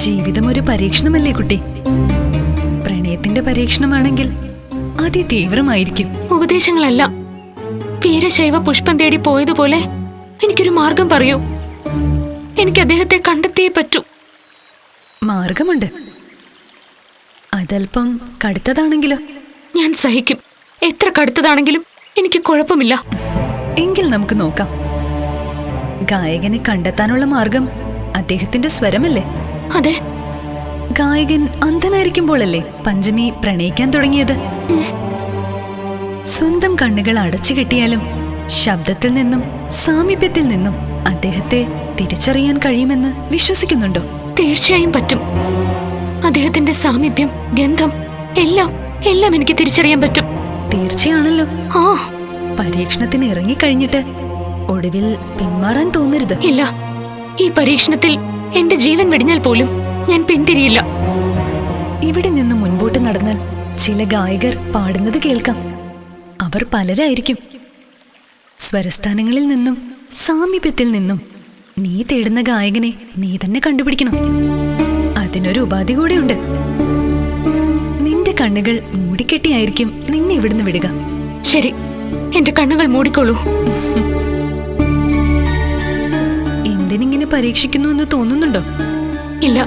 ജീവിതം ഒരു പരീക്ഷണമല്ലേ കുട്ടി? പ്രണയത്തിന്റെ പരീക്ഷണമാണെങ്കിൽ അതിതീവ്രമായിരിക്കും. ഉപദേശങ്ങളല്ല, വീരശൈവ പുഷ്പം തേടി പോയതുപോലെ എനിക്കൊരു മാർഗം പറയൂ. എനിക്ക് അദ്ദേഹത്തെ കണ്ടെത്തിയേ പറ്റൂ. മാർഗമുണ്ട്. അതല്പം കടുത്തതാണെങ്കിലോ? ഞാൻ സഹിക്കും. എത്ര കടുത്തതാണെങ്കിലും എനിക്ക് കുഴപ്പമില്ല. എങ്കിൽ നമുക്ക് നോക്കാം. ഗായകനെ കണ്ടെത്താനുള്ള മാർഗം അദ്ദേഹത്തിന്റെ സ്വരമല്ലേ? അതെ. ഗായകൻ അന്ധനായിരിക്കുമ്പോഴല്ലേ പഞ്ചമി പ്രണയിക്കാൻ തുടങ്ങിയത്? സ്വന്തം കണ്ണുകൾ അടച്ചു കെട്ടിയാലും ശബ്ദത്തിൽ നിന്നും സാമീപ്യത്തിൽ നിന്നും അദ്ദേഹത്തെ തിരിച്ചറിയാൻ കഴിയുമെന്ന് വിശ്വസിക്കുന്നുണ്ടോ? തീർച്ചയായും പറ്റും. അദ്ദേഹത്തിന്റെ സാമീപ്യം, ഗന്ധം എല്ലാം എല്ലാം എനിക്ക് തിരിച്ചറിയാൻ പറ്റും. തീർച്ചയാണല്ലോ. ആ, പരീക്ഷണത്തിന് ഇറങ്ങിക്കഴിഞ്ഞിട്ട് ഒടുവിൽ പിന്മാറാൻ തോന്നരുത്. ഇല്ല, ഈ പരീക്ഷണത്തിൽ എന്റെ ജീവൻ വെടിഞ്ഞാൽ പോലും ഞാൻ പിന്തിരിയില്ല. ഇവിടെ നിന്ന് മുൻപോട്ട് നടന്നാൽ ചില ഗായകർ പാടുന്നത് കേൾക്കാം. അവർ പലരായിരിക്കും. സ്വരസ്ഥാനങ്ങളിൽ നിന്നും സാമീപ്യത്തിൽ നിന്നും നീ തേടുന്ന ഗായകനെ നീ തന്നെ കണ്ടുപിടിക്കണം. അതിനൊരു ഉപാധി കൂടെയുണ്ട്. നിന്റെ കണ്ണുകൾ മൂടിക്കെട്ടിയായിരിക്കും നിന്നെ ഇവിടുന്ന് വിടുക. ശരി, എന്റെ കണ്ണുകൾ മൂടിക്കോളൂ. എന്തിനിങ്ങനെ പരീക്ഷിക്കുന്നു എന്ന് തോന്നുന്നുണ്ടോ? ഇല്ല,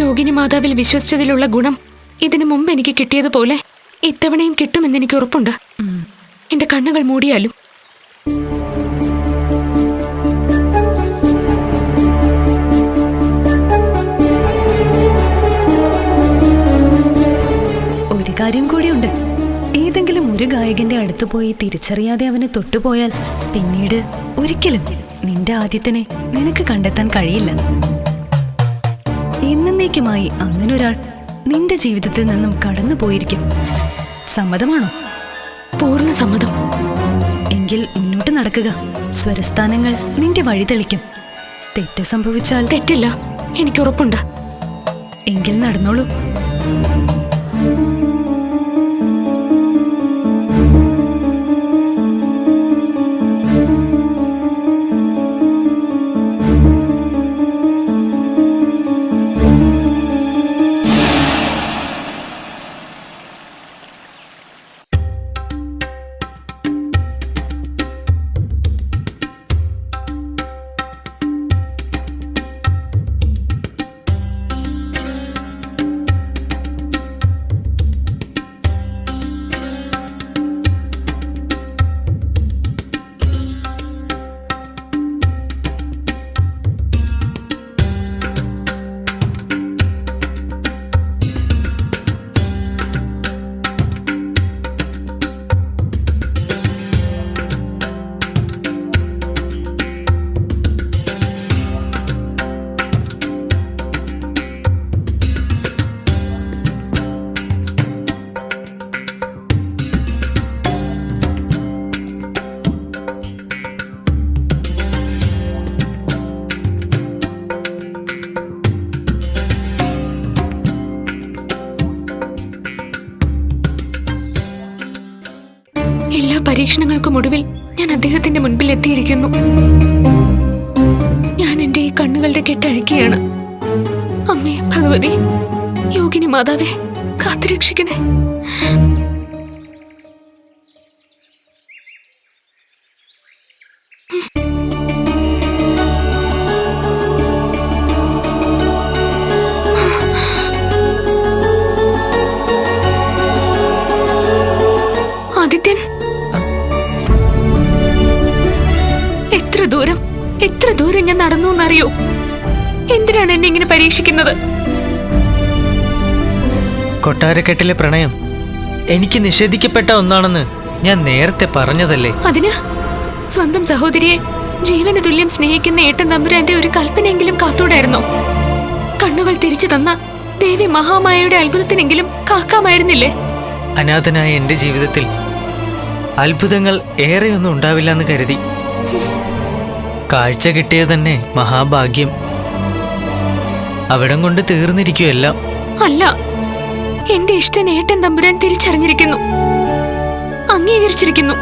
യോഗിനി മാതാവിൽ വിശ്വസിച്ചതിലുള്ള ഗുണം ഇതിനു മുമ്പ് എനിക്ക് കിട്ടിയതുപോലെ ഇത്തവണയും കിട്ടുമെന്ന് എനിക്ക് ഉറപ്പുണ്ട്. എന്റെ കണ്ണുകൾ മൂടിയാലും. ഒരു കാര്യം കൂടിയുണ്ട്. ഏതെങ്കിലും ഒരു ഗായകന്റെ അടുത്ത് പോയി തിരിച്ചറിയാതെ അവനെ തൊട്ടുപോയാൽ പിന്നീട് ഒരിക്കലും നിന്റെ ആദ്യത്തിനെ നിനക്ക് കണ്ടെത്താൻ കഴിയില്ല. എന്നേക്കുമായി അങ്ങനൊരാൾ നിന്റെ ജീവിതത്തിൽ നിന്നും കടന്നു പോയിരിക്കും. സമ്മതമാണോ? പൂർണ്ണ സമ്മതം. എങ്കിൽ മുന്നോട്ട് നടക്കുക. സ്വരസ്ഥാനങ്ങൾ നിന്റെ വഴി തെളിക്കും. തെറ്റ് സംഭവിച്ചാൽ? തെറ്റില്ല, എനിക്ക് ഉറപ്പുണ്ട്. എങ്കിൽ നടന്നോളൂ. എല്ലാ പരീക്ഷണങ്ങൾക്കും ഒടുവിൽ ഞാൻ അദ്ദേഹത്തിന്റെ മുൻപിൽ എത്തിയിരിക്കുന്നു. ഞാൻ എന്റെ ഈ കണ്ണുകളുടെ കെട്ടഴിക്കുകയാണ്. അമ്മേ ഭഗവതി, യോഗിനി മാതാവേ, കാത്തുരക്ഷിക്കണേ. ആദിത്യൻ, എത്ര ദൂരം ഞാൻ നടന്നു എന്നറിയോ? എന്തിനാണ് എന്നെ ഇങ്ങനെ പരീക്ഷിക്കുന്നത്? കൊട്ടാരക്കെട്ടിലെ പ്രണയം എനിക്ക് നിഷേധിക്കപ്പെട്ട ഒന്നാണെന്ന് ഞാൻ നേരത്തെ പറഞ്ഞതല്ലേ? അതിന് സ്വന്തം സഹോദരിയെ ജീവന് തുല്യം സ്നേഹിക്കുന്ന ഏട്ടൻ തമ്പുരാന്റെ ഒരു കൽപ്പനയെങ്കിലും കാത്തൂടായിരുന്നോ? കണ്ണുകൾ തിരിച്ചു തന്ന ദേവി മഹാമായയുടെ അത്ഭുതത്തിനെങ്കിലും കാക്കാമായിരുന്നില്ലേ? അനാഥനായ എന്റെ ജീവിതത്തിൽ അത്ഭുതങ്ങൾ ഏറെയൊന്നും ഉണ്ടാവില്ല എന്ന് കരുതി. കാഴ്ച കിട്ടിയത് തന്നെ മഹാഭാഗ്യം. അവിടം കൊണ്ട് തീർന്നിരിക്കുമെല്ലാം. അല്ല, എന്റെ ഇഷ്ടൻ ഏട്ടൻ തമ്പുരാൻ തിരിച്ചറിഞ്ഞിരിക്കുന്നു, അംഗീകരിച്ചിരിക്കുന്നു.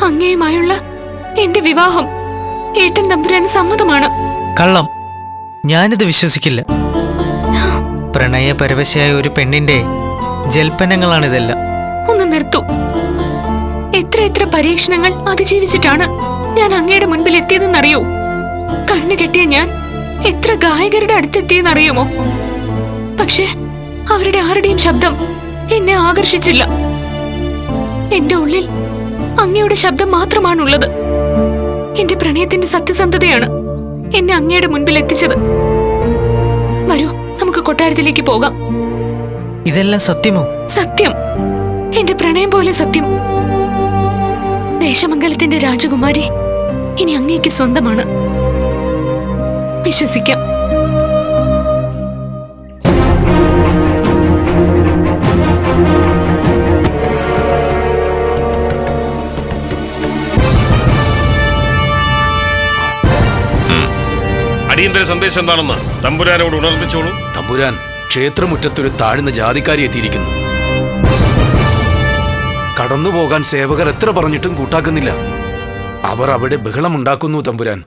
അങ്ങയുമായുള്ള എന്റെ വിവാഹം ഏട്ടൻ തമ്പുരാൻ സമ്മതമാണ്. കള്ളം. ഞാനിത് വിശ്വസിക്കില്ല. പ്രണയപരവശയായ ഒരു പെണ്ണിന്റെ ജൽപ്പനങ്ങളാണിതെല്ലാം. ഒന്ന് നിർത്തൂ. എത്ര പരീക്ഷണങ്ങൾ അതിജീവിച്ചിട്ടാണ് ഞാൻ അങ്ങയുടെ മുൻപിൽ എത്തിയതെന്നറിയോ? കണ്ണു കെട്ടിയ ഞാൻ എത്ര ഗായകരുടെ അടുത്തെത്തിയെന്നറിയുമോ? പക്ഷെ അവരുടെ ആരുടെയും ശബ്ദം എന്നെ ആകർഷിച്ചില്ല. എന്റെ ഉള്ളിൽ അങ്ങയുടെ ശബ്ദം മാത്രമാണുള്ളത്. എന്റെ പ്രണയത്തിന്റെ സത്യസന്ധതയാണ് എന്നെ അങ്ങയുടെ മുൻപിൽ എത്തിച്ചത്. വരൂ, നമുക്ക് കൊട്ടാരത്തിലേക്ക് പോകാം. ഇതെല്ലാം സത്യമോ? സത്യം, എന്റെ പ്രണയം പോലെ സത്യം. ദേശമംഗലത്തിന്റെ രാജകുമാരി ഇനി അങ്ങേക്ക് സ്വന്തമാണ്. വിശ്വസിക്കാം. അടിയന്തര സന്ദേശം എന്താണെന്ന് തമ്പുരാനോട് ഉണർത്തിച്ചോളൂ. തമ്പുരാൻ, ക്ഷേത്രമുറ്റത്തൊരു താഴ്ന്ന ജാതിക്കാരി എത്തിയിരിക്കുന്നു. കടന്നുപോകാൻ സേവകർ എത്ര പറഞ്ഞിട്ടും കൂട്ടാക്കുന്നില്ല. അവർ അവിടെ ബഹളമുണ്ടാക്കുന്നു തമ്പുരാൻ.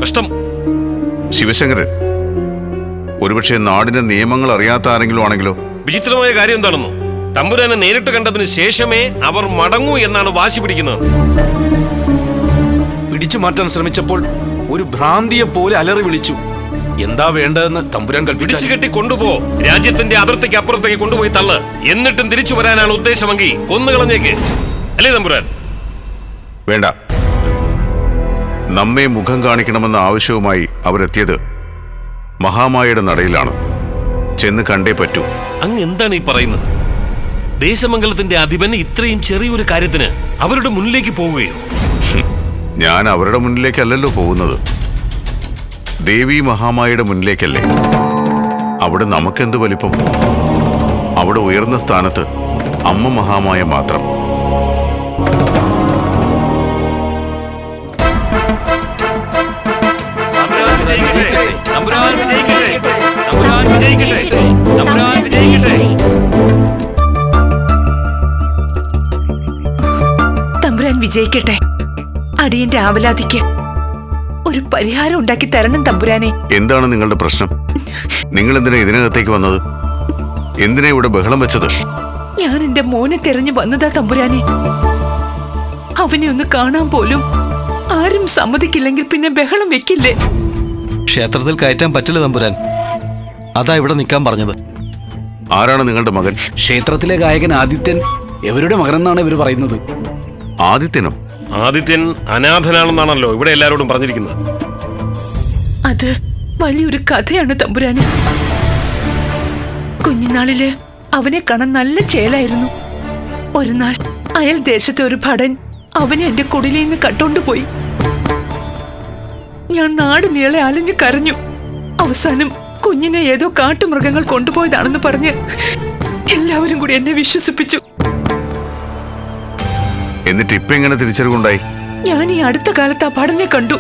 കഷ്ടം. ശിവശങ്കരൻ, ഒരുപക്ഷെ നാടിന്റെ നിയമങ്ങൾ അറിയാത്ത ആരെങ്കിലും ആണെങ്കിലോ? വിചിത്രമായ കാര്യം എന്താണെന്നോ? തമ്പുരാനെ നേരിട്ട് കണ്ടതിന് ശേഷമേ അവർ മടങ്ങൂ എന്നാണ് വാശി പിടിക്കുന്നത്. പിടിച്ചു മാറ്റാൻ ശ്രമിച്ചപ്പോൾ ഒരു ഭ്രാന്തിയെ പോലെ അലറി വിളിച്ചു. എന്താ വേണ്ടതെന്ന് തമ്പുരാൻ പിടിച്ചു കൽപ്പിച്ചു. കെട്ടി കൊണ്ടുപോ, രാജ്യത്തിന്റെ അതിർത്തിക്ക് അപ്പുറത്തേക്ക് കൊണ്ടുപോയി തള്ള്. എന്നിട്ടും തിരിച്ചു വരാനാണ് ഉദ്ദേശമെങ്കിൽ കൊന്നുകളഞ്ഞേക്ക്. അല്ലേ തമ്പുരാൻ? വേണ്ട. നമ്മെ മുഖം കാണിക്കണമെന്ന ആവശ്യവുമായി അവരെത്തിയത് മഹാമായയുടെ നടയിലാണ്. ചെന്ന് കണ്ടേ പറ്റൂ. അങ്ങ് എന്താണ് ഈ പറയുന്നത്? ദേശമംഗലത്തിന്റെ അധിപൻ ഇത്രയും ചെറിയൊരു കാര്യത്തിന് അവരുടെ മുന്നിലേക്ക് പോവുകയോ? ഞാൻ അവരുടെ മുന്നിലേക്കല്ലല്ലോ പോകുന്നത്, ദേവി മഹാമായയുടെ മുന്നിലേക്കല്ലേ. അവിടെ നമുക്കെന്ത് വലിപ്പം? അവിടെ ഉയർന്ന സ്ഥാനത്ത് അമ്മ മഹാമായ മാത്രം. തമ്പുരാൻ വിജയിക്കട്ടെ. അടിയന്റെ ആവലാതിക്ക് ഒരു പരിഹാരം ഉണ്ടാക്കി തരണം തമ്പുരാനെ. എന്താണ് നിങ്ങളുടെ പ്രശ്നം? നിങ്ങൾ എന്തിനാ ഇതിനകത്തേക്ക് വന്നത്? എന്തിനാ ഇവിടെ ബഹളം വെച്ചത്? ഞാൻ എന്റെ മോനെ തെരഞ്ഞു വന്നതാ തമ്പുരാനെ. അവനെ ഒന്ന് കാണാൻ പോലും ആരും സമ്മതിക്കില്ലെങ്കിൽ പിന്നെ ബഹളം വെക്കില്ലേ? ക്ഷേത്രത്തിൽ കയറ്റാൻ പറ്റില്ല തമ്പുരാൻ. അതാ ഇവിടെ നിൽക്കാൻ പറഞ്ഞത്. ആരാണ് നിങ്ങളുടെ മകൻ? ക്ഷേത്രത്തിലെ ഗായകൻ ആദിത്യൻ എവരുടെ മകനെന്നാണ് ഇവർ പറയുന്നത്. ആദിത്യനോ? ആദിത്യൻ അനാഥനാണെന്നാണല്ലോ ഇവിടെ എല്ലാരോടും പറഞ്ഞിരിക്കുന്നത്. അത് വലിയൊരു കഥയാണ് തമ്പുരാനെ. കുഞ്ഞുനാളില് അവനെ കാണാൻ നല്ല ചേലായിരുന്നു. ഒരു നാൾ അയൽ ദേശത്തെ ഒരു ഭടൻ അവനെ എന്റെ കുടിലിൽ നിന്ന് കട്ടോണ്ടുപോയി. ഞാൻ നാട് നീളെ അലഞ്ഞു കരഞ്ഞു. അവസാനം കുഞ്ഞിനെ ഏതോ കാട്ടുമൃഗങ്ങൾ കൊണ്ടുപോയതാണെന്ന് പറഞ്ഞ് എല്ലാവരും കൂടി എന്നെ വിശ്വസിപ്പിച്ചു. എന്നിട്ട് ഇപ്പൊ എങ്ങനെ തിരിച്ചറിവുണ്ടായി? ഞാൻ ഈ അടുത്ത കാലത്ത് ആ ഭടനെ കണ്ടു.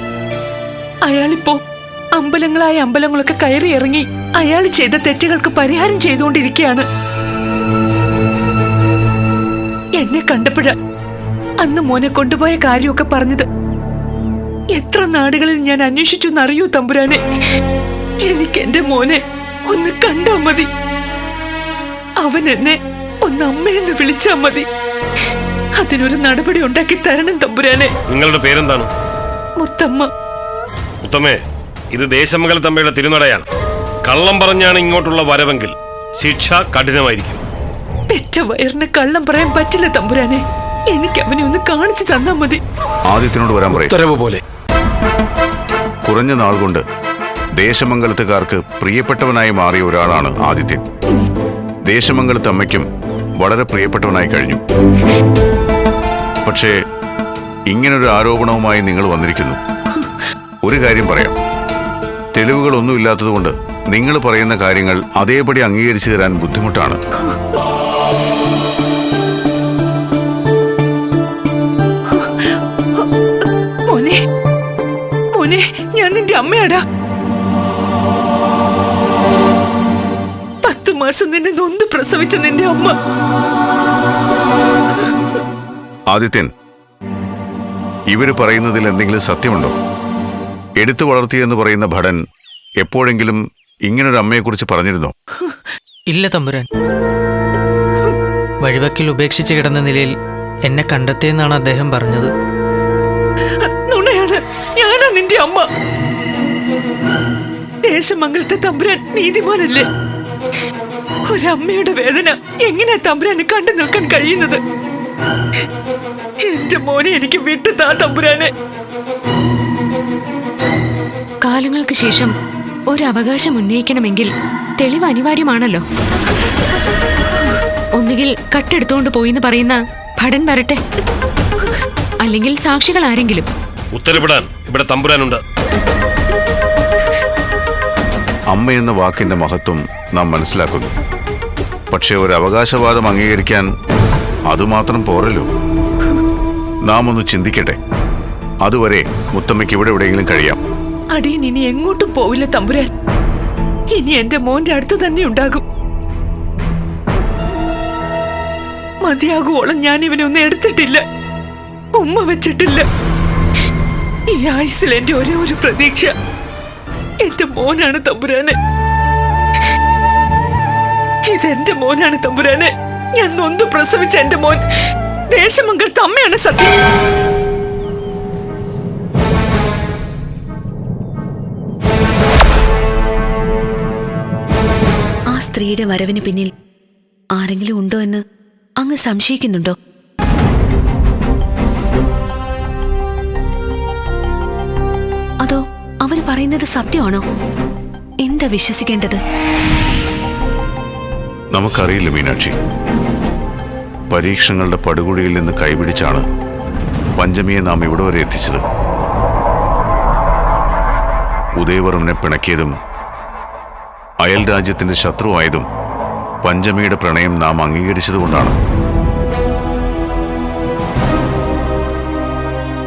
അയാളിപ്പോ അമ്പലങ്ങളൊക്കെ കയറി ഇറങ്ങി അയാൾ ചെയ്ത തെറ്റുകൾക്ക് പരിഹാരം ചെയ്തുകൊണ്ടിരിക്കുകയാണ്. എന്നെ കണ്ടപ്പോഴ അന്ന് മോനെ കൊണ്ടുപോയ കാര്യമൊക്കെ പറഞ്ഞത്. എത്ര നാടുകളിൽ ഞാൻ അന്വേഷിച്ചു എന്നറിയൂ തമ്പുരാനെ. എനിക്ക് എന്റെ മോനെ ഒന്ന് കണ്ടാ മതി. അവൻ എന്നെ ഒന്ന് അമ്മയെന്ന് വിളിച്ചാ മതി. അതിനൊരു നടപടി ഉണ്ടാക്കി തരണം തമ്പുരാനെ. നിങ്ങളുടെ പേരെന്താണ്? മുത്തമ്മ. മുത്തമ്മേ, ഇത് ദേശമംഗലത്തമ്മയുടെ തിരുനടയാണ്. കള്ളം പറഞ്ഞാണ് ഇങ്ങോട്ടുള്ള വരവെങ്കിൽ ശിക്ഷ കഠിനമായിരിക്കും. പെറ്റ വയറിന് കള്ളം പറയാൻ പറ്റില്ല തമ്പുരാനെ. എനിക്ക് അവനെ ഒന്ന് കാണിച്ചു തന്നാ മതി. ആദിത്യനോട് വരാൻ പറയും. ഉത്തരവ് പോലെ. കുറഞ്ഞ നാൾ കൊണ്ട് ദേശമംഗലത്തുകാർക്ക് പ്രിയപ്പെട്ടവനായി മാറിയ ഒരാളാണ് ആദിത്യൻ. ദേശമംഗലത്തമ്മയ്ക്കും വളരെ പ്രിയപ്പെട്ടവനായി കഴിഞ്ഞു. പക്ഷേ ഇങ്ങനൊരു ആരോപണവുമായി നിങ്ങൾ വന്നിരിക്കുന്നു. ഒരു കാര്യം പറയാം, തെളിവുകളൊന്നുമില്ലാത്തതുകൊണ്ട് നിങ്ങൾ പറയുന്ന കാര്യങ്ങൾ അതേപടി അംഗീകരിച്ചു തരാൻ ബുദ്ധിമുട്ടാണ്. മോനെ, മോനെ, ഞാൻ നിന്റെ അമ്മയാടാ. 10 മാസം നിന്നെ നൊന്ത് പ്രസവിച്ച നിന്റെ അമ്മ. ആദിത്യൻ, ഇവര് പറയുന്നതിൽ എന്തെങ്കിലും സത്യമുണ്ടോ? എടുത്തു വളർത്തിയെന്ന് പറയുന്ന ഭടൻ എപ്പോഴെങ്കിലും ഇങ്ങനൊരു അമ്മയെക്കുറിച്ച് പറഞ്ഞിരുന്നോ? ഇല്ല തമ്പുരാൻ. വഴിവക്കിൽ ഉപേക്ഷിച്ച് കിടന്ന നിലയിൽ എന്നെ കണ്ടെത്തിയെന്നാണ് അദ്ദേഹം പറഞ്ഞത്. നുണയാണ്. ഞാനാ നിന്റെ അമ്മ. ദേശമംഗലത്തെ തമ്പുരാൻ നീതിമാനല്ലേ? ഒരമ്മയുടെ വേദന എങ്ങനെയാ തമ്പുരാന് കണ്ടു നിൽക്കാൻ കഴിയുന്നത്? എന്റെ മോനെ എനിക്ക് വിട്ടുതാ തമ്പുരാനെ. കാലങ്ങൾക്ക് ശേഷം ഒരു അവകാശം ഉന്നയിക്കണമെങ്കിൽ തെളിവ് അനിവാര്യമാണല്ലോ. ഒന്നുകിൽ കട്ടെടുത്തോണ്ട് പോയിന്ന് പറയുന്ന ഭടൻ വരട്ടെ, അല്ലെങ്കിൽ സാക്ഷികൾ ആരെങ്കിലും. ഉത്തരവിടാൻ ഇവിടെ തമ്പുരാനുണ്ട്. അമ്മ എന്ന വാക്കിന്റെ മഹത്വം നാം മനസ്സിലാക്കുന്നു. പക്ഷെ ഒരു അവകാശവാദം അംഗീകരിക്കാൻ അതുമാത്രം പോരല്ലോ. നാം ഒന്ന് ചിന്തിക്കട്ടെ. അതുവരെ മുത്തമ്മയ്ക്ക് ഇവിടെ എവിടെയെങ്കിലും കഴിയാം. അടിയൻ ഇനി എങ്ങോട്ടും പോവില്ല തമ്പുരാൻ. ഇനി എന്റെ മോന്റെ അടുത്ത് തന്നെ ഉണ്ടാകും. മതിയാകുവോളം ഞാൻ ഇവനെ ഒന്നും എടുത്തിട്ടില്ല, ഉമ്മ വെച്ചിട്ടില്ല. ഈ ആയുസിൽ എന്റെ ഒരേ ഒരു പ്രതീക്ഷ എന്റെ മോനാണ് തമ്പുരാനെ. ഇതെന്റെ മോനാണ് തമ്പുരാനെ. ഞാൻ നൊന്ത് പ്രസവിച്ച എന്റെ മോൻ ദേശമംഗലത്തെ അമ്മയാണ് സത്യം. ആ സ്ത്രീയുടെ വരവിന് പിന്നിൽ ആരെങ്കിലും ഉണ്ടോ എന്ന് അങ്ങ് സംശയിക്കുന്നുണ്ടോ? അതോ അവർ പറയുന്നത് സത്യമാണോ? എന്താ വിശ്വസിക്കേണ്ടത്? നമുക്കറിയില്ല മീനാക്ഷി. പരീക്ഷണങ്ങളുടെ പടുകുഴിയിൽ നിന്ന് കൈപിടിച്ചാണ് പഞ്ചമിയെ നാം ഇവിടെ വരെ എത്തിച്ചത്. ഉദയവർമ്മനെ പിണക്കിയതും അയൽ രാജ്യത്തിന്റെ ശത്രുവായതും പഞ്ചമിയുടെ പ്രണയം നാം അംഗീകരിച്ചതുകൊണ്ടാണ്.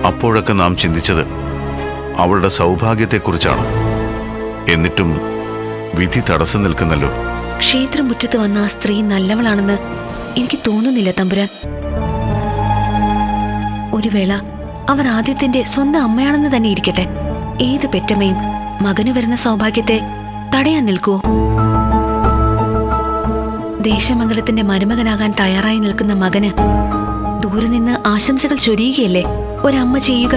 അപ്പോഴൊക്കെ നാം ചിന്തിച്ചത് അവളുടെ സൗഭാഗ്യത്തെക്കുറിച്ചാണ്. എന്നിട്ടും വിധി തടസ്സം നിൽക്കുന്നല്ലോ. ക്ഷേത്രമുറ്റത്ത് വന്ന ആ സ്ത്രീ നല്ലവളാണെന്ന് എനിക്ക് തോന്നുന്നില്ല തമ്പുരാൻ. ഒരു വേള അവർ ആദ്യത്തിന്റെ സ്വന്തം അമ്മയാണെന്ന് തന്നെ ഇരിക്കട്ടെ. ഏത് പെറ്റമ്മയും മകന് വരുന്ന സൗഭാഗ്യത്തെ തടയാൻ നിൽക്കുവോ? ദേശമംഗലത്തിന്റെ മരുമകനാകാൻ തയ്യാറായി നിൽക്കുന്ന മകന് ദൂരെ നിന്ന് ആശംസകൾ ചൊരിയുകയല്ലേ ഒരമ്മ ചെയ്യുക?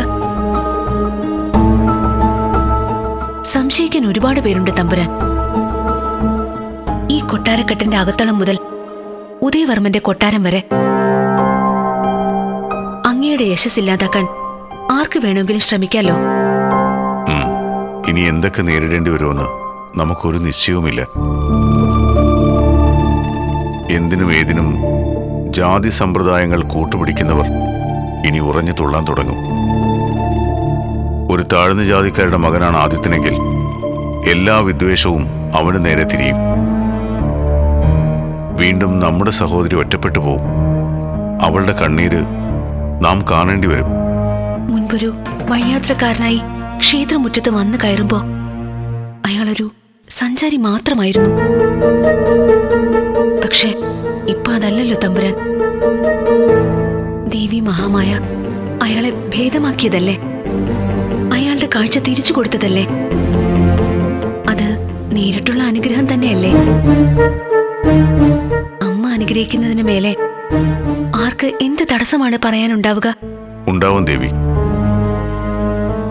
സംശയിക്കാൻ ഒരുപാട് പേരുണ്ട് തമ്പുരാൻ. ഈ കൊട്ടാരക്കെട്ടിന്റെ അകത്തളം മുതൽ ഉദയവർമ്മന്റെ കൊട്ടാരം വരെ അങ്ങയുടെ യശസ്സില്ലാതാക്കാൻ ആർക്ക് വേണമെങ്കിലും ശ്രമിക്കാലോ. ഇനി എന്തൊക്കെ നേരിടേണ്ടി വരുമെന്ന് നമുക്കൊരു നിശ്ചയവുമില്ല. എന്തിനും ഏതിനും ജാതി സമ്പ്രദായങ്ങൾ കൂട്ടുപിടിക്കുന്നവർ ഇനി ഉറഞ്ഞു തുള്ളാൻ തുടങ്ങും. ഒരു താഴ്ന്ന ജാതിക്കാരുടെ മകനാണ് ആദിത്യനെങ്കിൽ എല്ലാ വിദ്വേഷവും അവന് നേരെ തിരിയും. വീണ്ടും നമ്മുടെ സഹോദരി ഒറ്റപ്പെട്ടു പോവും. അവളുടെ കണ്ണീര് നാം കാണേണ്ടി വരും. മുൻപൊരു വഴിയാത്രക്കാരനായി ക്ഷേത്രമുറ്റത്ത് വന്നു കയറുമ്പോ അയാളൊരു സഞ്ചാരി മാത്രമായിരുന്നു. പക്ഷെ ഇപ്പൊ അതല്ലല്ലോ തമ്പുരാൻ. ദേവി മഹാമായ അയാളെ ഭേദമാക്കിയതല്ലേ? അയാളുടെ കാഴ്ച തിരിച്ചു കൊടുത്തതല്ലേ? അത് നേരിട്ടുള്ള അനുഗ്രഹം തന്നെയല്ലേ? അമ്മ അനുഗ്രഹിക്കുന്നതിന് മേലെ ആർക്ക് എന്ത് തടസ്സമാണ് പറയാനുണ്ടാവുക? ഉണ്ടാവും ദേവി.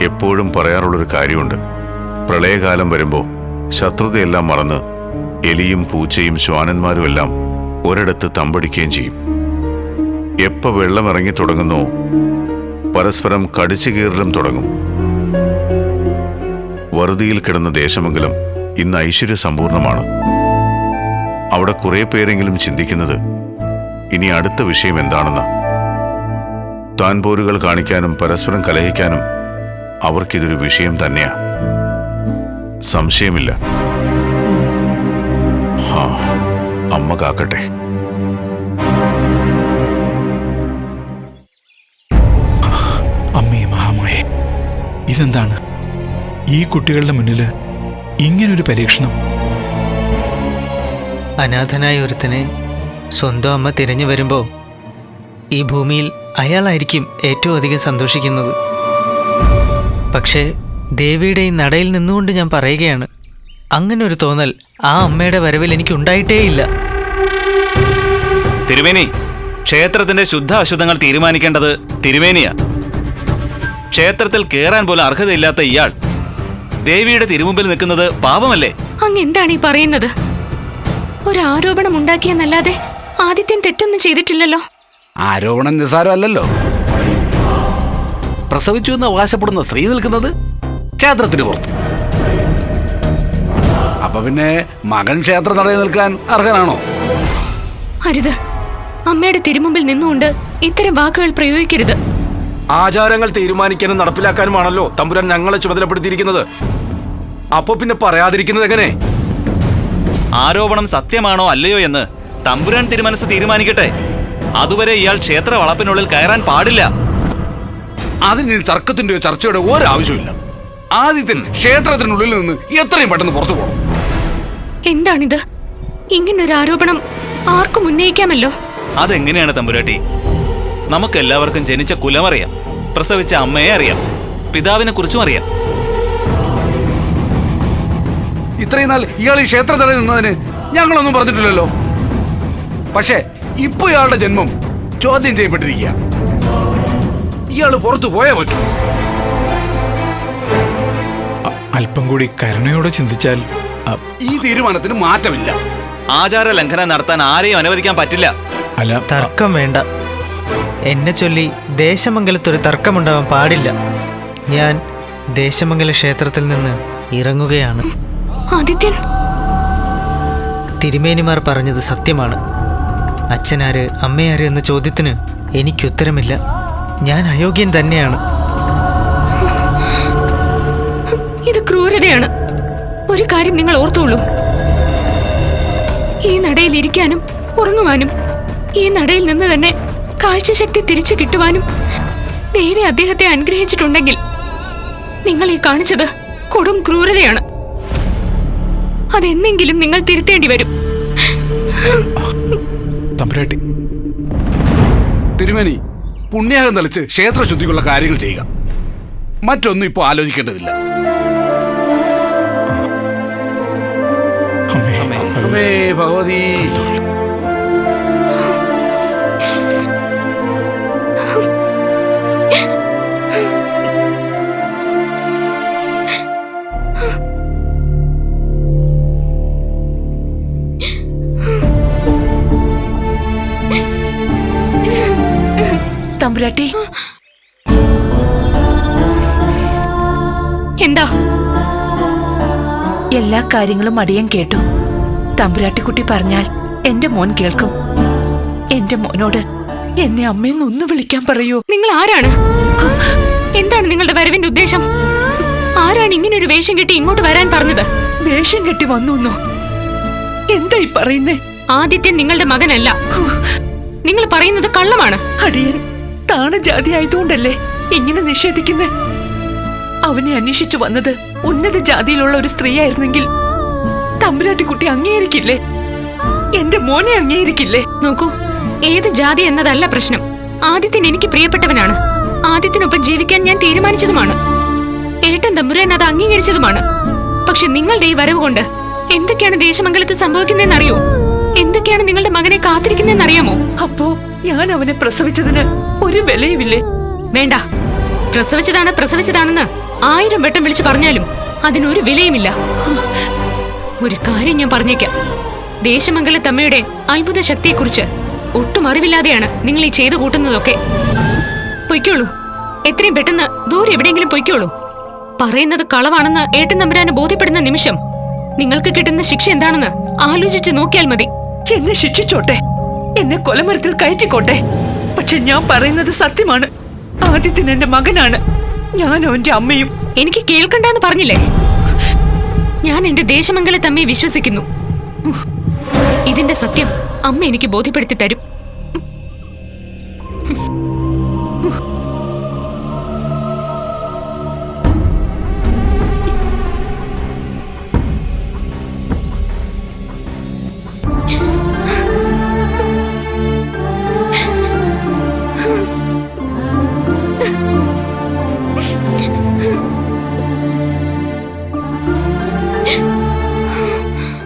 എപ്പോഴും പറയാറുള്ളൊരു കാര്യമുണ്ട്. പ്രളയകാലം വരുമ്പോ ശത്രുതയെല്ലാം മറന്ന് എലിയും പൂച്ചയും ശ്വാനന്മാരും എല്ലാം ഒരിടത്ത് തമ്പടിക്കുകയും ചെയ്യും. എപ്പോ വെള്ളം ഇറങ്ങി തുടങ്ങുന്നോ പരസ്പരം കടിച്ചു കീറലും തുടങ്ങും. വറുതിയിൽ കിടന്ന ദേശമംഗലം ഇന്ന് ഐശ്വര്യ സമ്പൂർണമാണ്. അവിടെ കുറെ പേരെങ്കിലും ചിന്തിക്കുന്നത് ഇനി അടുത്ത വിഷയം എന്താണെന്ന്. താൻ പോരുകൾ കാണിക്കാനും പരസ്പരം കലഹിക്കാനും അവർക്കിതൊരു വിഷയം തന്നെയാ. സംശയമില്ല. അമ്മ കാക്കട്ടെ. അമ്മേ മഹാമായേ, ഇതെന്താണ് ഈ കുട്ടികളുടെ മുന്നില് ഇങ്ങനൊരു പരീക്ഷണം? അനാഥനായ ഒരുത്തനെ സ്വന്തം അമ്മ തിരഞ്ഞു വരുമ്പോൾ ഈ ഭൂമിയിൽ അയാളായിരിക്കും ഏറ്റവും അധികം സന്തോഷിക്കുന്നത്. പക്ഷേ ദേവിയുടെ ഈ നടയിൽ നിന്നുകൊണ്ട് ഞാൻ പറയുകയാണ്, അങ്ങനെ ഒരു തോന്നൽ ആ അമ്മയുടെ വരവിൽ എനിക്ക് ഉണ്ടായിട്ടേയില്ല. തിരുമേനി, ക്ഷേത്രത്തിന്റെ ശുദ്ധ അശുദ്ധങ്ങൾ തീരുമാനിക്കേണ്ടത് തിരുമേനിയാ. ക്ഷേത്രത്തിൽ കേറാൻ പോലും അർഹതയില്ലാത്ത ഇയാൾ ദേവിയുടെ തിരുമുമ്പിൽ നിൽക്കുന്നത് പാപമല്ലേ? അങ്ങ് എന്താണ് ഈ പറയുന്നത്? ഒരു ആരോപണം ഉണ്ടാക്കിയെന്നല്ലാതെ ആദിത്യൻ തെറ്റൊന്നും ചെയ്തിട്ടില്ലല്ലോ. ആരോപണം നിസ്സാരമല്ലല്ലോ. പ്രസവിച്ചു എന്ന് അവകാശപ്പെടുന്ന സ്ത്രീ നിൽക്കുന്നത് ക്ഷേത്രത്തിന് പുറത്ത്. അപ്പൊ പിന്നെ മകൻ ക്ഷേത്ര നടയിൽ നിൽക്കാൻ അർഹനാണോ? അരുത്, അമ്മയുടെ തിരുമുമ്പിൽ നിന്നുകൊണ്ട് ഇത്തരം വാക്കുകൾ പ്രയോഗിക്കരുത്. ആചാരങ്ങൾ തീരുമാനിക്കാനും നടപ്പിലാക്കാനുമാണല്ലോ തമ്പുരാൻ ഞങ്ങളെ ചുമതലപ്പെടുത്തിയിരിക്കുന്നത്. അപ്പൊ പിന്നെ പറയാതിരിക്കുന്നത് എങ്ങനെ? ആരോപണം സത്യമാണോ അല്ലയോ എന്ന് തമ്പുരാൻ തിരുമനസ് തീരുമാനിക്കട്ടെ. അതുവരെ ഇയാൾ ക്ഷേത്ര വളപ്പിനുള്ളിൽ കയറാൻ പാടില്ല. അതിന് തർക്കത്തിന്റെയോ ചർച്ചയുടെ ഒരാവശ്യമില്ല. ആദിത്യൻ ക്ഷേത്രത്തിനുള്ളിൽ നിന്ന് എത്രയും പെട്ടെന്ന് പുറത്തു പോകണം. എന്താണിത്? ഇങ്ങനൊരു ആരോപണം ആർക്കും ഉന്നയിക്കാമല്ലോ. അതെങ്ങനെയാണ് തമ്പുരാട്ടി? നമുക്കെല്ലാവർക്കും ജനിച്ച കുലമറിയാം, പ്രസവിച്ച അമ്മയെ അറിയാം, പിതാവിനെ കുറിച്ചും അറിയാം. ഇത്രയും നാൾ ഇയാൾ ഈ ക്ഷേത്ര തടയിൽ നിന്നതിന് ഞങ്ങളൊന്നും പറഞ്ഞിട്ടില്ലല്ലോ. പക്ഷേ ഇപ്പൊ ഇയാളുടെ ജന്മം ചോദ്യം ചെയ്യപ്പെട്ടിരിക്കുക. ഇയാള് പുറത്തു പോയേ പറ്റൂ. അല്പം കൂടി കരുണയോടെ ചിന്തിച്ചാൽ ഈ തീരുമാനത്തിന് മാറ്റമില്ല. ആചാര ലംഘനം നടത്താൻ ആരെയും അനുവദിക്കാൻ പറ്റില്ല. അല്ല, തർക്കം വേണ്ട. എന്നെ ചൊല്ലി ദേശമംഗലത്തൊരു തർക്കമുണ്ടാവാൻ പാടില്ല. ഞാൻ ദേശമംഗല ക്ഷേത്രത്തിൽ നിന്ന് ഇറങ്ങുകയാണ്. ആദിത്യൻ, തിരുമേനിമാർ പറഞ്ഞത് സത്യമാണ്. അച്ഛനാര് അമ്മയാര് എന്ന ചോദ്യത്തിന് എനിക്കുത്തരമില്ല. ഞാൻ അയോഗ്യൻ തന്നെയാണ്. ഇത് ക്രൂരതയാണ്. ഒരു കാര്യം നിങ്ങൾ ഓർത്തോളൂ. ഈ നടയിൽ ഇരിക്കാനും ഉറങ്ങുവാനും ഈ നടയിൽ നിന്ന് തന്നെ കാഴ്ചശക്തി തിരിച്ചു കിട്ടുവാനും ദേവി അദ്ദേഹത്തെ അനുഗ്രഹിച്ചിട്ടുണ്ടെങ്കിൽ നിങ്ങൾ ഈ കാണിച്ചത് കൊടും ക്രൂരതയാണ്. അതെന്നെങ്കിലും നിങ്ങൾ തിരുത്തേണ്ടി വരും. തമ്പുരാട്ടി, തിരുമേനി, പുണ്യാഹം തളിച്ച് ക്ഷേത്രശുദ്ധിക്കുള്ള കാര്യങ്ങൾ ചെയ്യുക. മറ്റൊന്നും ഇപ്പൊ ആലോചിക്കേണ്ടതില്ല. അമ്മേ ഭഗവതി. തമ്പുരാട്ടി, എന്താ? എല്ലാ കാര്യങ്ങളും അടിയൻ കേട്ടു. തമ്പുരാട്ടിക്കുട്ടി പറഞ്ഞാൽ എന്റെ മോൻ കേൾക്കും. എന്റെ മോനോട് എന്നെ അമ്മയെന്നൊന്ന് വിളിക്കാൻ പറയൂ. നിങ്ങൾ ആരാണ്? എന്താണ് നിങ്ങളുടെ വരവിന്റെ ഉദ്ദേശം? ആരാണ് ഇങ്ങനെ ഒരു വേഷം കെട്ടി ഇങ്ങോട്ട് വരാൻ പറഞ്ഞത്? വേഷം കെട്ടി വന്നു? എന്തായി പറയുന്നേ? ആദിത്യൻ നിങ്ങളുടെ മകനല്ല. നിങ്ങൾ പറയുന്നത് കള്ളമാണ്. അടിയൻ താണജാതി ആയതുകൊണ്ടല്ലേ ഇങ്ങനെ നിഷേധിക്കുന്നേ? അവനെ അന്വേഷിച്ചു വന്നത് ഉന്നത ജാതിയിലുള്ള ഒരു സ്ത്രീ ആയിരുന്നെങ്കിൽ തമ്പുരാട്ടിക്കുട്ടി അംഗീകരിക്കില്ലേ? എന്റെ മോനെ അംഗീകരിക്കില്ലേ? നോക്കൂ, ഏത് ജാതി എന്നതല്ല പ്രശ്നം. ആദിത്യൻ എനിക്ക് പ്രിയപ്പെട്ടവനാണ്. ആദിത്യനൊപ്പം ജീവിക്കാൻ ഞാൻ തീരുമാനിച്ചതുമാണ്. ഏട്ടൻ തമ്പുരാൻ അത് അംഗീകരിച്ചതുമാണ്. പക്ഷെ നിങ്ങളുടെ ഈ വരവ് കൊണ്ട് എന്തൊക്കെയാണ് ദേശമംഗലത്ത് സംഭവിക്കുന്നതെന്നറിയോ? എന്തൊക്കെയാണ് നിങ്ങളുടെ മകനെ കാത്തിരിക്കുന്നതെന്നറിയാമോ? അപ്പോ ഞാൻ അവനെ പ്രസവിച്ചതിന് ഒരു വിലയുമില്ലേ? വേണ്ട, പ്രസവിച്ചതാണെന്ന് 1000 വട്ടം വിളിച്ചു പറഞ്ഞാലും അതിനൊരു വിലയുമില്ല. ഒരു കാര്യം ഞാൻ പറഞ്ഞേക്കാം. ദേശമംഗലത്തമ്മയുടെ അത്ഭുത ശക്തിയെക്കുറിച്ച് ഒട്ടും അറിവില്ലാതെയാണ് നിങ്ങൾ ഈ ചെയ്തു കൂട്ടുന്നതൊക്കെ. പൊയ്ക്കോളൂ, എത്രയും പെട്ടെന്ന് ദൂരെ എവിടെയെങ്കിലും പൊയ്ക്കോളൂ. പറയുന്നത് കളവാണെന്ന് ഏട്ടൻ തമ്പുരാന് ബോധ്യപ്പെടുന്ന നിമിഷം നിങ്ങൾക്ക് കിട്ടുന്ന ശിക്ഷ എന്താണെന്ന് ആലോചിച്ച് നോക്കിയാൽ മതി. എന്നെ ശിക്ഷിച്ചോട്ടെ, എന്നെ കൊലമരത്തിൽ കയറ്റിക്കോട്ടെ. പക്ഷെ ഞാൻ പറയുന്നത് സത്യമാണ്. ആദിത്യൻ എന്റെ മകനാണ്. ഞാൻ അവന്റെ അമ്മയും. എനിക്ക് കേൾക്കണ്ടെന്ന് പറഞ്ഞില്ലേ? ഞാൻ എന്റെ ദേശമംഗലത്തമ്മയെ വിശ്വസിക്കുന്നു. ഇതിന്റെ സത്യം അമ്മ എനിക്ക് ബോധ്യപ്പെടുത്തി തരും.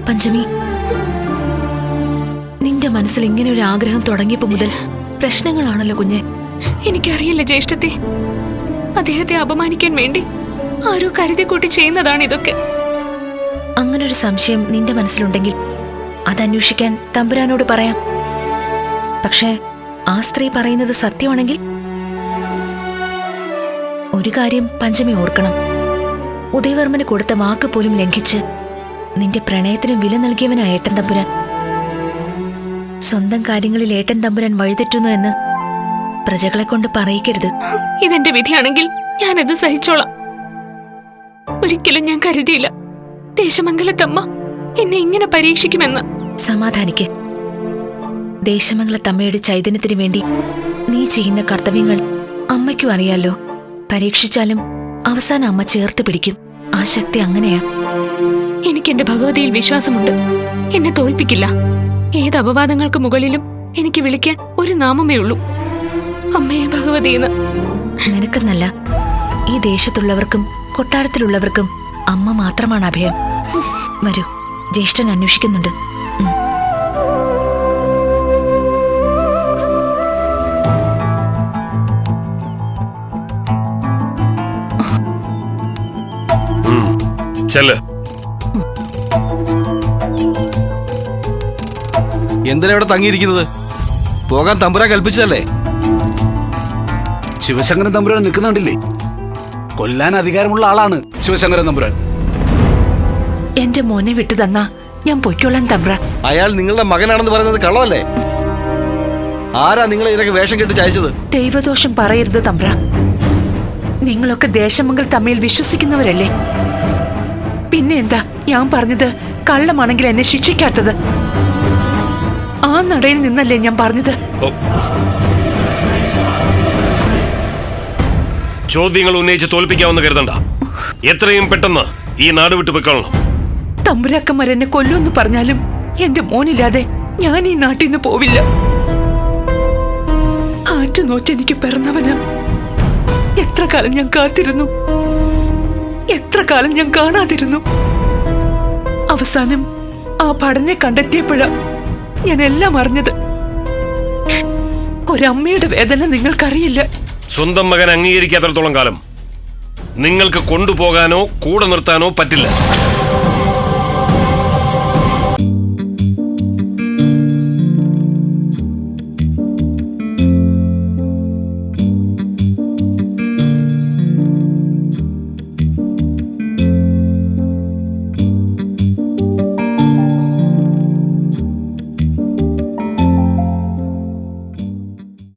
പഞ്ചമി, നിന്റെ മനസ്സിൽ ഇങ്ങനെ ഒരു ആഗ്രഹം തുടങ്ങിയപ്പോ മുതൽ പ്രശ്നങ്ങളാണല്ലോ കുഞ്ഞെ. എനിക്കറിയില്ല ജ്യേഷ്ഠത്തെ. അദ്ദേഹത്തെ അപമാനിക്കാൻ വേണ്ടി ആരോ കരുതി കൂട്ടി ചെയ്യുന്നതാണ് ഇതൊക്കെ. അങ്ങനൊരു സംശയം നിന്റെ മനസ്സിലുണ്ടെങ്കിൽ അതന്വേഷിക്കാൻ തമ്പുരാനോട് പറയാം. പക്ഷേ ആ സ്ത്രീ പറയുന്നത് സത്യമാണെങ്കിൽ ഒരു കാര്യം പഞ്ചമി ഓർക്കണം. ഉദയവർമ്മന് കൊടുത്ത വാക്ക് പോലും ലംഘിച്ച് നിന്റെ പ്രണയത്തിന് വില നൽകിയവനാ ഏട്ടൻ തമ്പുരാൻ. സ്വന്തം കാര്യങ്ങളിൽ ഏട്ടൻ തമ്പുരാൻ വഴിതെറ്റുന്നു എന്ന് പ്രജകളെ കൊണ്ട് പറയിക്കരുത്. ഇതെന്റെ വിധിയാണെങ്കിൽ ഞാനത് സഹിച്ചോളാം. ഒരിക്കലും ഞാൻ കരുതിയില്ല ദേശമംഗലത്തമ്മ എന്നെ ഇങ്ങനെ പരീക്ഷിക്കുമെന്ന്. സമാധാനിക്ക്. ദേശമംഗലത്തമ്മയുടെ ചൈതന്യത്തിന് വേണ്ടി നീ ചെയ്യുന്ന കർത്തവ്യങ്ങൾ അമ്മയ്ക്കും അറിയാലോ. പരീക്ഷിച്ചാലും അവസാനം അമ്മ ചേർത്ത് പിടിക്കും. ആ ശക്തി അങ്ങനെയാ. എനിക്കെന്റെ ഭഗവതിയിൽ വിശ്വാസമുണ്ട്. എന്നെ തോൽപ്പിക്കില്ല. ഏത് അപവാദങ്ങൾക്ക് മുകളിലും എനിക്ക് വിളിക്കാൻ ഒരു നാമമേ ഉള്ളൂ, അമ്മയെ ഭഗവതിയെന്ന്. നിനക്കെന്നല്ല, ഈ ദേശത്തുള്ളവർക്കും കൊട്ടാരത്തിലുള്ളവർക്കും അമ്മ മാത്രമാണ് അഭയം. വരൂ, ജ്യേഷ്ഠൻ അന്വേഷിക്കുന്നുണ്ട്. ചെല്ല്. എന്തിനാ ഇവിടെ തങ്ങിയിരിക്കുന്നത്? പോകാൻ തമ്പുരാൻ കൽപ്പിച്ചതല്ലേ? ശിവശങ്കരൻ തമ്പുരാൻ നിൽക്കുന്നുണ്ടില്ലേ? കൊല്ലാൻ അധികാരമുള്ള ആളാണ് ശിവശങ്കരൻ തമ്പുരാൻ. എന്റെ മോനെ വിട്ടു തന്നാ ഞാൻ പൊയ്ക്കോളാൻ തമ്പ്ര. അയാൾ നിങ്ങളുടെ മകനാണെന്ന് പറയുന്നത് കള്ളമല്ലേ? ആരാ നിങ്ങളെ ഇതൊക്കെ വേഷം കെട്ടി ചായച്ചത്? ദൈവദോഷം പറയരുത് തമ്പ്ര. നിങ്ങളൊക്കെ ദേശമംഗൽ തമ്മിൽ വിശ്വസിക്കുന്നവരല്ലേ? പിന്നെ എന്താ ഞാൻ പറഞ്ഞത് കള്ളമാണെങ്കിൽ എന്നെ ശിക്ഷിക്കാത്തത്? ആ നടയിൽ നിന്നല്ലേ ഞാൻ പറഞ്ഞത്? ചോദ്യങ്ങൾ ഉന്നയിച്ച് തോൽപ്പിക്കാമെന്ന് കരുതണ്ട. എത്രയും പെട്ടെന്ന് ഈ നാട് വിട്ടു പൊയ്ക്കൊള്ളണം. തമ്പുരാക്കന്മാർ എന്നെ കൊല്ലുമെന്ന് പറഞ്ഞാലും എന്റെ മോനില്ലാതെ ഞാൻ ഈ നാട്ടിൽ നിന്ന് പോവില്ല. ആറ്റുനോറ്റെനിക്ക് പിറന്നവന് എത്ര കാലം ഞാൻ കാത്തിരുന്നു, എത്ര കാലം ഞാൻ കാണാതിരുന്നു. അവസാനം ആ പഠനെ കണ്ടെത്തിയപ്പോഴാ ഞാൻ എല്ലാം അറിഞ്ഞത്. ഒരമ്മയുടെ വേദന നിങ്ങൾക്കറിയില്ല. സ്വന്തം മകൻ അംഗീകരിക്കാത്തിടത്തോളം കാലം നിങ്ങൾക്ക് കൊണ്ടുപോകാനോ കൂടെ നിർത്താനോ പറ്റില്ല.